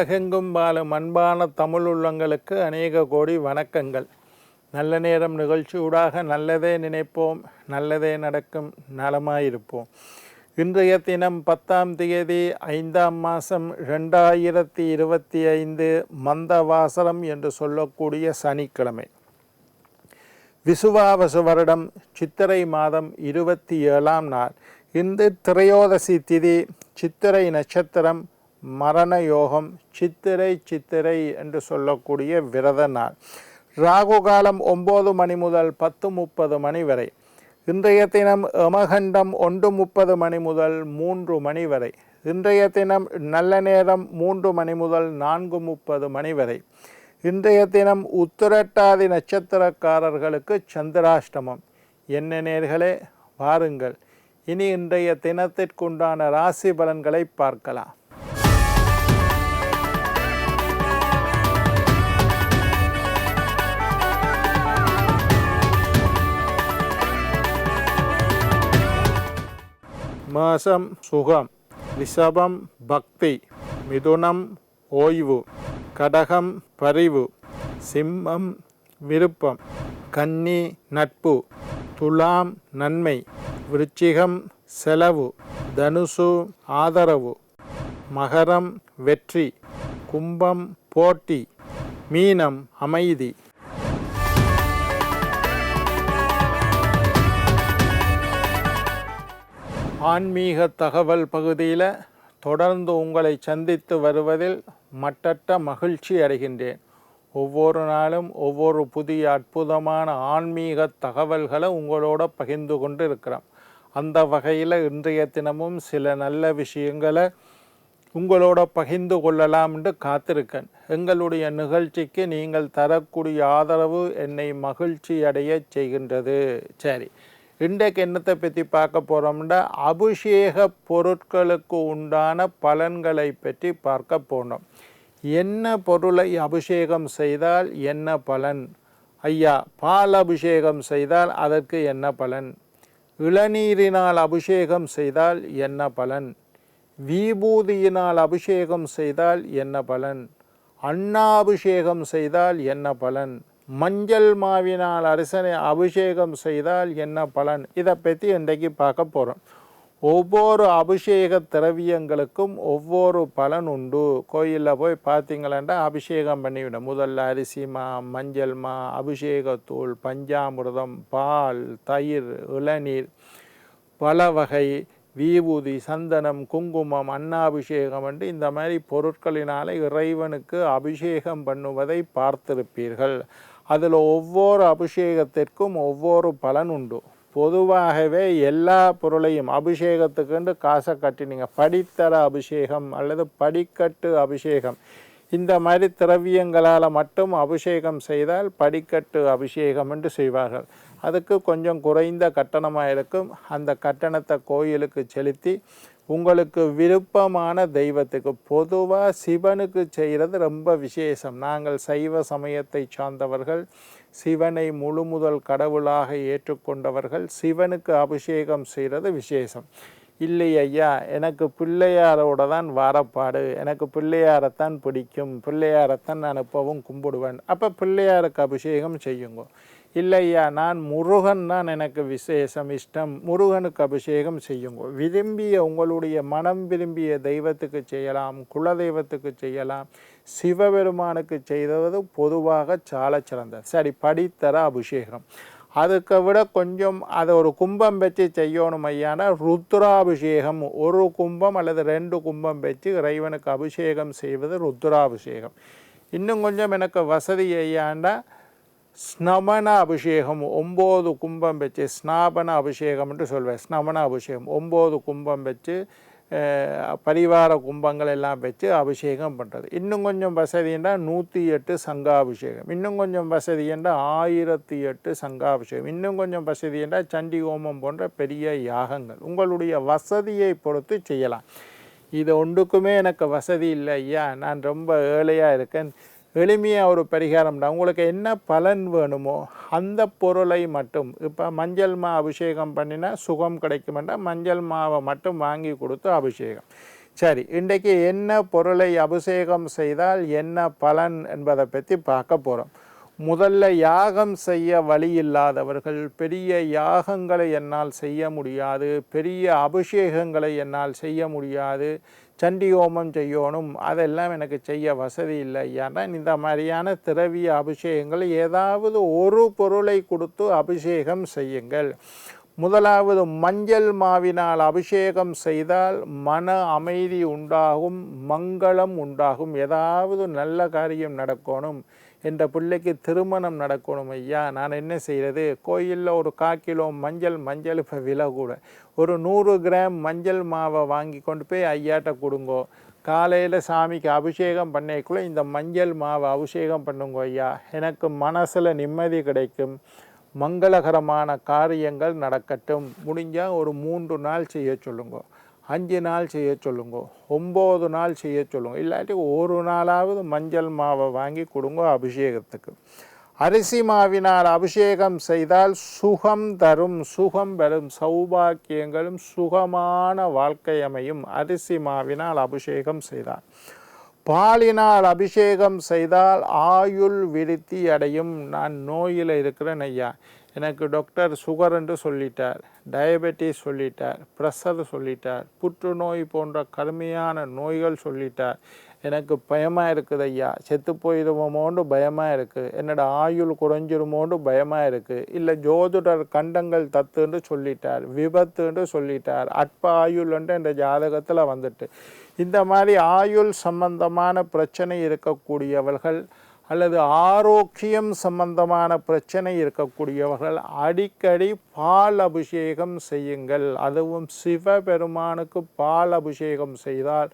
உலகெங்கும் வாழும் அன்பான தமிழ் உள்ளங்களுக்கு அநேக கோடி வணக்கங்கள். நல்ல நேரம் நிகழ்ச்சியூடாக நல்லதே நினைப்போம், நல்லதே நடக்கும், நலமாயிருப்போம். இன்றைய தினம் 10ஆம் தேதி 5ஆம் மாதம் 2025 மந்தவாசரம் என்று சொல்லக்கூடிய சனிக்கிழமை. விசுவாவசு வருடம் சித்திரை மாதம் 27ஆம் நாள். இன்று திரையோதசி திதி, சித்திரை நட்சத்திரம், மரண யோகம், சித்திரை என்று சொல்லக்கூடிய விரத நாள். ராகு காலம் 9 மணி முதல் 10:30 மணி வரை. இன்றைய தினம் யமகண்டம் 1:30 மணி முதல் 3 மணி வரை. இன்றைய தினம் நல்ல நேரம் 3 மணி முதல் 4:30 மணி வரை. இன்றைய தினம் உத்திரட்டாதி நட்சத்திரக்காரர்களுக்கு சந்திராஷ்டமம். என்ன நேர்களே, வாருங்கள் இனி இன்றைய தினத்திற்குண்டான ராசி பலன்களை பார்க்கலாம். மேஷம் சுகம், ரிஷபம் பக்தி, மிதுனம் ஓய்வு, கடகம் பரிவு, சிம்மம் விருப்பம், கன்னி நட்பு, துலாம் நன்மை, விருச்சிகம் செலவு, தனுசு ஆதரவு, மகரம் வெற்றி, கும்பம் போட்டி, மீனம் அமைதி. ஆன்மீக தகவல் பகுதியில் தொடர்ந்து உங்களை சந்தித்து வருவதில் மட்டற்ற மகிழ்ச்சி அடைகின்றேன். ஒவ்வொரு நாளும் ஒவ்வொரு புதிய அற்புதமான ஆன்மீக தகவல்களை உங்களோட பகிர்ந்து கொண்டு இருக்கிறோம். அந்த வகையில் இன்றைய தினமும் சில நல்ல விஷயங்களை உங்களோட பகிர்ந்து கொள்ளலாம் என்று காத்திருக்கேன். எங்களுடைய நிகழ்ச்சிக்கு நீங்கள் தரக்கூடிய ஆதரவு என்னை மகிழ்ச்சி அடைய செய்கின்றது. சரி, இன்றைக்கு என்னத்தை பற்றி பார்க்க போகிறோம்னா, அபிஷேக பொருட்களுக்கு உண்டான பலன்களை பற்றி பார்க்க போனோம். என்ன பொருளை அபிஷேகம் செய்தால் என்ன பலன்? ஐயா, பால் அபிஷேகம் செய்தால் அதற்கு என்ன பலன்? இளநீரினால் அபிஷேகம் செய்தால் என்ன பலன்? விபூதியினால் அபிஷேகம் செய்தால் என்ன பலன்? அன்னாபிஷேகம் செய்தால் என்ன பலன்? மஞ்சள் மாவினால் அரசனை அபிஷேகம் செய்தால் என்ன பலன்? இதை பற்றி இன்றைக்கு பார்க்க போகிறோம். ஒவ்வொரு அபிஷேக திரவியங்களுக்கும் ஒவ்வொரு பலன் உண்டு. கோயிலில் போய் பார்த்தீங்களா, அபிஷேகம் பண்ணிவிடும். முதல்ல அரிசி மா, மஞ்சள் மா, அபிஷேகத்தூள், பஞ்சாமிர்தம், பால், தயிர், இளநீர், பல வகை விபூதி, சந்தனம், குங்குமம், அன்னாபிஷேகம் என்று இந்த மாதிரி பொருட்களினால் இறைவனுக்கு அபிஷேகம் பண்ணுவதை பார்த்திருப்பீர்கள். அதில் ஒவ்வொரு அபிஷேகத்திற்கும் ஒவ்வொரு பலன் உண்டு. பொதுவாகவே எல்லா பொருளையும் அபிஷேகத்துக்குண்டு காசை கட்டினீங்க, படித்தர அபிஷேகம் அல்லது படிக்கட்டு அபிஷேகம், இந்த மாதிரி திரவியங்களால் மட்டும் அபிஷேகம் செய்தால் படிக்கட்டு அபிஷேகம் என்று செய்வார்கள். அதுக்கு கொஞ்சம் குறைந்த கட்டணமாக இருக்கும். அந்த கட்டணத்தை கோயிலுக்கு செலுத்தி உங்களுக்கு விருப்பமான தெய்வத்துக்கு, பொதுவாக சிவனுக்கு செய்கிறது ரொம்ப விசேஷம். நாங்கள் சைவ சமயத்தை சார்ந்தவர்கள், சிவனை முழு முதல் கடவுளாக ஏற்றுக்கொண்டவர்கள். சிவனுக்கு அபிஷேகம் செய்கிறது விசேஷம். இல்லை ஐயா, எனக்கு பிள்ளையாரோட தான் வாரப்பாடு, எனக்கு பிள்ளையாரைத்தான் பிடிக்கும், பிள்ளையாரைத்தான் நான் எப்பவும் கும்பிடுவேன், அப்போ பிள்ளையாருக்கு அபிஷேகம் செய்யுங்க. இல்லையா, நான் முருகன் தான் எனக்கு விசேஷம் இஷ்டம், முருகனுக்கு அபிஷேகம் செய்யுங்க. விரும்பிய உங்களுடைய மனம் விரும்பிய தெய்வத்துக்கு செய்யலாம், குலதெய்வத்துக்கு செய்யலாம், சிவபெருமானுக்கு செய்வது பொதுவாக சால சிறந்தது. சரி, படித்தர அபிஷேகம், அதுக்கு விட கொஞ்சம் அதை ஒரு கும்பம் வச்சு செய்யணும் ஐயானா ருத்ராபிஷேகம். ஒரு கும்பம் அல்லது 2 கும்பம் வச்சு இறைவனுக்கு அபிஷேகம் செய்வது ருத்ராபிஷேகம். இன்னும் கொஞ்சம் எனக்கு வசதி ஐயாண்டா ஸ்நமன அபிஷேகம், 9 கும்பம் வச்சு, ஸ்நாபன அபிஷேகம் என்று சொல்வேன். ஸ்நமன அபிஷேகம் 9 கும்பம் வச்சு, பரிவார கும்பங்கள் எல்லாம் வச்சு அபிஷேகம் பண்ணுறது. இன்னும் கொஞ்சம் வசதின்னா 108 சங்காபிஷேகம். இன்னும் கொஞ்சம் வசதின்னா 1008 சங்காபிஷேகம். இன்னும் கொஞ்சம் வசதின்னா சண்டி ஹோமம் போன்ற பெரிய யாகங்கள் உங்களுடைய வசதியை பொறுத்து செய்யலாம். இது ஒன்றுக்குமே எனக்கு வசதி இல்லை ஐயா, நான் ரொம்ப ஏழையாக இருக்கேன், எளிமையாக ஒரு பரிகாரம் தான். உங்களுக்கு என்ன பலன் வேணுமோ அந்த பொருளை மட்டும், இப்போ மஞ்சள் மா அபிஷேகம் பண்ணினா சுகம் கிடைக்குமெண்டா மஞ்சள் மாவை மட்டும் வாங்கி கொடுத்து அபிஷேகம். சரி, இன்றைக்கு என்ன பொருளை அபிஷேகம் செய்தால் என்ன பலன் என்பதை பற்றி பார்க்க போகிறோம். முதல்ல யாகம் செய்ய வழி இல்லாதவர்கள், பெரிய யாகங்களை என்னால் செய்ய முடியாது, பெரிய அபிஷேகங்களை என்னால் செய்ய முடியாது, சண்டி ஹோமம் செய்யணும், அதெல்லாம் எனக்கு செய்ய வசதி இல்லை, ஏன்னா இந்த மாதிரியான திரவிய அபிஷேகங்கள் ஏதாவது ஒரு பொருளை கொடுத்து அபிஷேகம் செய்யுங்கள். முதலாவது, மஞ்சள் மாவினால் அபிஷேகம் செய்தால் மன அமைதி உண்டாகும், மங்களம் உண்டாகும். ஏதாவது நல்ல காரியம் நடக்கணும், என்ற பிள்ளைக்கு திருமணம் நடக்கணும் ஐயா, நான் என்ன செய்கிறது? கோயிலில் ஒரு 1/4 கிலோ மஞ்சள் இப்போ விலை கூட, ஒரு 100 கிராம் மஞ்சள் மாவை வாங்கி கொண்டு போய் ஐயாட்ட கொடுங்கோ. காலையில் சாமிக்கு அபிஷேகம் பண்ணிக்குள்ளே இந்த மஞ்சள் மாவை அபிஷேகம் பண்ணுங்க ஐயா, எனக்கு மனசில் நிம்மதி கிடைக்கும், மங்களகரமான காரியங்கள் நடக்கட்டும். முடிஞ்சால் ஒரு 3 நாள் செய்ய சொல்லுங்க, 5 நாள் செய்ய சொல்லுங்க, 9 நாள் செய்ய சொல்லுங்க. இல்லாட்டி ஒரு நாளாவது மஞ்சள் மாவை வாங்கி கொடுங்க அபிஷேகத்துக்கு. அரிசி மாவினால் அபிஷேகம் செய்தால் சுகம் தரும், சுகம் பெறும், சௌபாக்கியங்களும் சுகமான வாழ்க்கை அமையும். அரிசி மாவினால் அபிஷேகம் செய்தால். பாலினால் அபிஷேகம் செய்தால் ஆயுள் விருத்தி அடையும். நான் நோயில் இருக்கிறேன் ஐயா, எனக்கு டாக்டர் சுகர் என்று சொல்லிட்டார், டயபெட்டிஸ் சொல்லிட்டார், ப்ரெஷர் சொல்லிட்டார், புற்றுநோய் போன்ற கடுமையான நோய்கள் சொல்லிட்டார், எனக்கு பயமாக இருக்குது ஐயா, செத்து போயிடுவோமோன்னு பயமாக இருக்குது, என்னோட ஆயுள் குறைஞ்சிருமோன்னு பயமாக இருக்குது, இல்லை ஜோதிடர் கண்டங்கள் தத்துன்னு சொல்லிட்டார், விபத்துன்னு சொல்லிட்டார், அற்ப ஆயுள்ன்ட்டு இந்த ஜாதகத்தில் வந்துட்டு, இந்த மாதிரி ஆயுள் சம்பந்தமான பிரச்சனை இருக்கக்கூடியவர்கள் அல்லது ஆரோக்கியம் சம்பந்தமான பிரச்சனை இருக்கக்கூடியவர்கள் அடிக்கடி பால் அபிஷேகம் செய்யுங்கள். அதுவும் சிவபெருமானுக்கு பால் அபிஷேகம் செய்தால்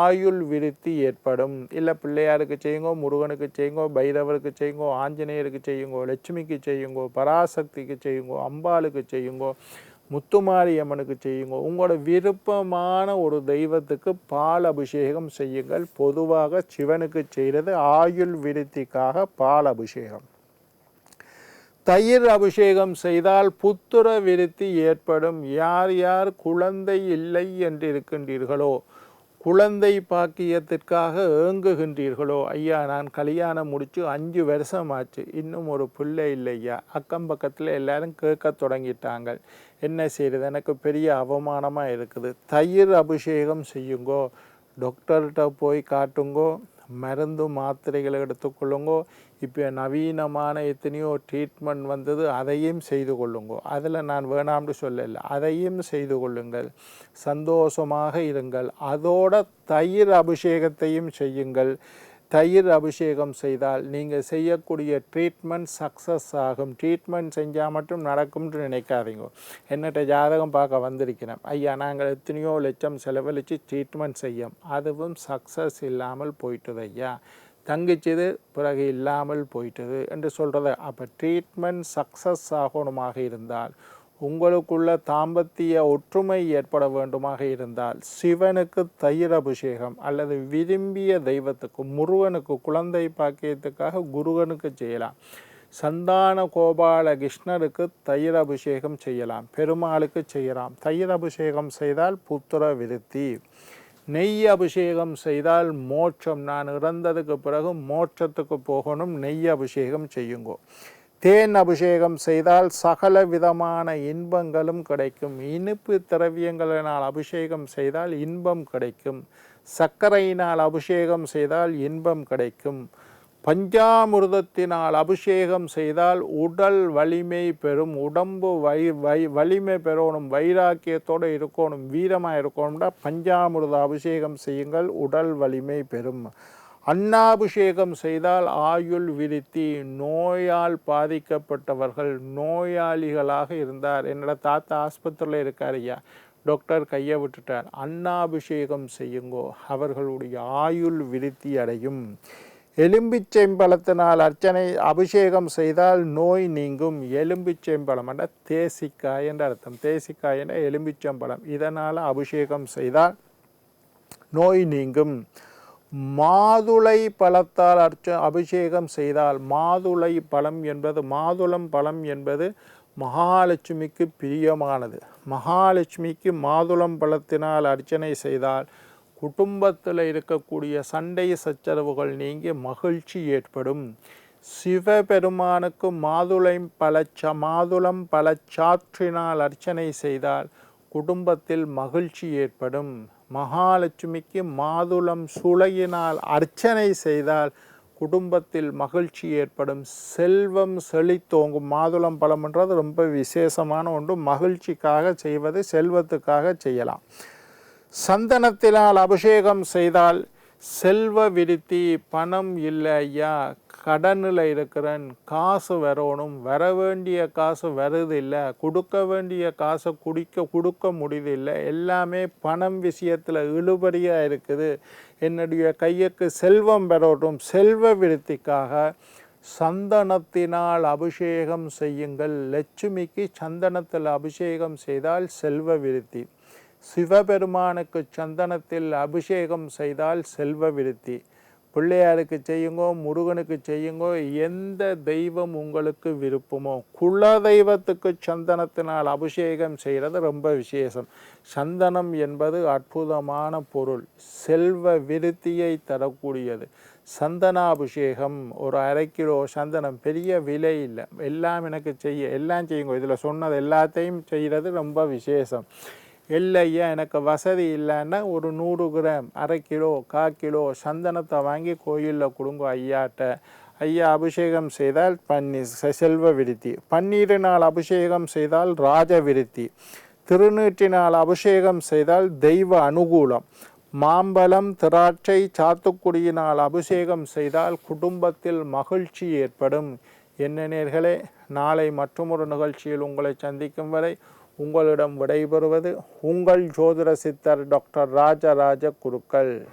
ஆயுள் விருத்தி ஏற்படும். இல்லை பிள்ளையாருக்கு செய்யுங்கோ, முருகனுக்கு செய்யுங்கோ, பைரவருக்கு செய்யுங்கோ, ஆஞ்சநேயருக்கு செய்யுங்கோ, லட்சுமிக்கு செய்யுங்கோ, பராசக்திக்கு செய்யுங்கோ, அம்பாளுக்கு செய்யுங்கோ, முத்துமாரியம்மனுக்கு செய்யுங்க. உங்களோட விருப்பமான ஒரு தெய்வத்துக்கு பால் அபிஷேகம் செய்யுங்கள். பொதுவாக சிவனுக்கு செய்கிறது ஆயுள் விருத்திக்காக பால் அபிஷேகம். தயிர் அபிஷேகம் செய்தால் புத்திர விருத்தி ஏற்படும். யார் யார் குழந்தை இல்லை என்று இருக்கின்றீர்களோ, குழந்தை பாக்கியத்திற்காக ஏங்குகின்றீர்களோ, ஐயா நான் கல்யாணம் முடித்து 5 வருஷம் ஆச்சு, இன்னும் ஒரு பிள்ளை இல்லையா, அக்கம் பக்கத்தில் எல்லாரும் கேட்க தொடங்கிட்டாங்க, என்ன செய்கிறது, எனக்கு பெரிய அவமானமாக இருக்குது. தயிர் அபிஷேகம் செய்யுங்கோ, டாக்டர்கிட்ட போய் காட்டுங்கோ, மருந்து மாத்திரைகளை எடுத்துக்கொள்ளுங்கோ. இப்போ நவீனமான எத்தனையோ ட்ரீட்மெண்ட் வந்தது, அதையும் செய்து கொள்ளுங்கோ. அதில் நான் வேணாம்னு சொல்லலை, அதையும் செய்து கொள்ளுங்கள், சந்தோஷமாக இருங்கள். அதோட தயிர் அபிஷேகத்தையும் செய்யுங்கள். தயிர் அபிஷேகம் செய்தால் நீங்கள் செய்யக்கூடிய ட்ரீட்மெண்ட் சக்ஸஸ் ஆகும். ட்ரீட்மெண்ட் செஞ்சால் மட்டும் நடக்கும்னு நினைக்காதீங்க. என்னட்ட ஜாதகம் பார்க்க வந்திருக்கிறேன் ஐயா, நாங்கள் எத்தனையோ லட்சம் செலவழித்து ட்ரீட்மெண்ட் செய்யும், அதுவும் சக்ஸஸ் இல்லாமல் போயிட்டது ஐயா, தங்கிச்சது பிறகு இல்லாமல் போயிட்டது என்று சொல்கிறத. அப்போ ட்ரீட்மெண்ட் சக்ஸஸ் ஆகணுமாக இருந்தால், உங்களுக்குள்ள தாம்பத்திய ஒற்றுமை ஏற்பட வேண்டுமாக இருந்தால், சிவனுக்கு தயிர் அபிஷேகம் அல்லது விரும்பிய தெய்வத்துக்கு, முருகனுக்கு குழந்தை பாக்கியத்துக்காக குருகனுக்கு செய்யலாம், சந்தான கோபால கிருஷ்ணருக்கு தயிர் அபிஷேகம் செய்யலாம், பெருமாளுக்கு செய்யலாம். தயிர் அபிஷேகம் செய்தால் புத்திர விருத்தி. நெய் அபிஷேகம் செய்தால் மோட்சம், நான் இறந்ததுக்கு பிறகு மோட்சத்துக்கு போகணும், நெய் அபிஷேகம் செய்யுங்கோ. தேன் அபிஷேகம் செய்தால் சகல விதமான இன்பங்களும் கிடைக்கும். இனிப்பு திரவியங்களினால் அபிஷேகம் செய்தால் இன்பம் கிடைக்கும். சர்க்கரையினால் அபிஷேகம் செய்தால் இன்பம் கிடைக்கும். பஞ்சாமிர்தத்தினால் அபிஷேகம் செய்தால் உடல் வலிமை பெறும். உடம்பு வலிமை பெறணும், வைராக்கியத்தோடு இருக்கணும், வீரமாக இருக்கணும்னா பஞ்சாமிர்த அபிஷேகம் செய்யுங்கள், உடல் வலிமை பெறும். அன்னாபிஷேகம் செய்தால் ஆயுள் விருத்தி. நோயால் பாதிக்கப்பட்டவர்கள், நோயாளிகளாக இருந்தார், என்னோட தாத்தா ஆஸ்பத்திரியில் இருக்கார் ஐயா, டாக்டர் கையை விட்டுட்டார், அன்னாபிஷேகம் செய்யுங்கோ, அவர்களுடைய ஆயுள் விருத்தி அடையும். எலும்பிச்சைம்பழத்தினால் அர்ச்சனை அபிஷேகம் செய்தால் நோய் நீங்கும். எலும்பிச்சைம்பழம் என்ற தேசிக்காய் என்ற அர்த்தம், தேசிக்காய் என்ற எலும்பிச்சம்பழம், இதனால் அபிஷேகம் செய்தால் நோய் நீங்கும். மாதுளை பழத்தால் அபிஷேகம் செய்தால், மாதுளை பழம் என்பது, மாதுளம் பழம் என்பது மகாலட்சுமிக்கு பிரியமானது. மகாலட்சுமிக்கு மாதுளம் பழத்தினால் அர்ச்சனை செய்தால் குடும்பத்தில் இருக்கக்கூடிய சண்டை சச்சரவுகள் நீங்கி மகிழ்ச்சி ஏற்படும். சிவபெருமானுக்கு மாதுளம் பழச்சாற்றினால் அர்ச்சனை செய்தால் குடும்பத்தில் மகிழ்ச்சி ஏற்படும். மகாலட்சுமிக்கு மாதுளம் சுளையினால் அர்ச்சனை செய்தால் குடும்பத்தில் மகிழ்ச்சி ஏற்படும். செல்வம் செழித்தோங்கும். மாதுளம் பழம்ன்றது ரொம்ப விசேஷமான ஒன்று. மகிழ்ச்சிக்காக செய்வது, செல்வத்துக்காக செய்யலாம். சந்தனத்தினால் அபிஷேகம் செய்தால் செல்வ விருத்தி. பணம் இல்லை ஐயா, கடனில் இருக்கிறேன், காசு வரணும், வர வேண்டிய காசு வருதில்லை, கொடுக்க வேண்டிய காசை கொடுக்க முடியதில்லை, எல்லாமே பணம் விஷயத்தில் இழுபறியாக இருக்குது, என்னுடைய கையுக்கு செல்வம் பெறட்டும், செல்வ விருத்திக்காக சந்தனத்தினால் அபிஷேகம் செய்யுங்கள். லட்சுமிக்கு சந்தனத்தில் அபிஷேகம் செய்தால் செல்வ விருத்தி. சிவபெருமானுக்கு சந்தனத்தில் அபிஷேகம் செய்தால் செல்வ விருத்தி. பிள்ளையாருக்கு செய்யுங்கோ, முருகனுக்கு செய்யுங்கோ, எந்த தெய்வம் உங்களுக்கு விருப்பமோ. குல தெய்வத்துக்கு சந்தனத்தினால் அபிஷேகம் செய்கிறது ரொம்ப விசேஷம். சந்தனம் என்பது அற்புதமான பொருள், செல்வ விருத்தியை தரக்கூடியது. சந்தனாபிஷேகம் ஒரு 1/2 கிலோ சந்தனம், பெரிய விலை இல்லை, எல்லாம் எனக்கு எல்லாம் செய்யுங்க. இதில் சொன்னது எல்லாத்தையும் செய்கிறது ரொம்ப விசேஷம். இல்லையா எனக்கு வசதி இல்லைன்னா ஒரு 100 கிராம், 1/2 கிலோ, 1/4 கிலோ சந்தனத்தை வாங்கி கோயிலில் கொடுங்க ஐயாட்ட. ஐயா அபிஷேகம் செய்தால் செல்வ விருத்தி. பன்னீரினால் அபிஷேகம் செய்தால் ராஜ விருத்தி. திருநீற்றினால் அபிஷேகம் செய்தால் தெய்வ அனுகூலம். மாம்பழம், திராட்சை, சாத்துக்குடியினால் அபிஷேகம் செய்தால் குடும்பத்தில் மகிழ்ச்சி ஏற்படும். என்ன நேயர்களே, நாளை மற்றொரு நிகழ்ச்சியில் உங்களை சந்திக்கும் வரை உங்களிடம் விடைபெறுவது உங்கள் ஜோதிட சித்தர் டாக்டர் ராஜராஜ குருக்கள்.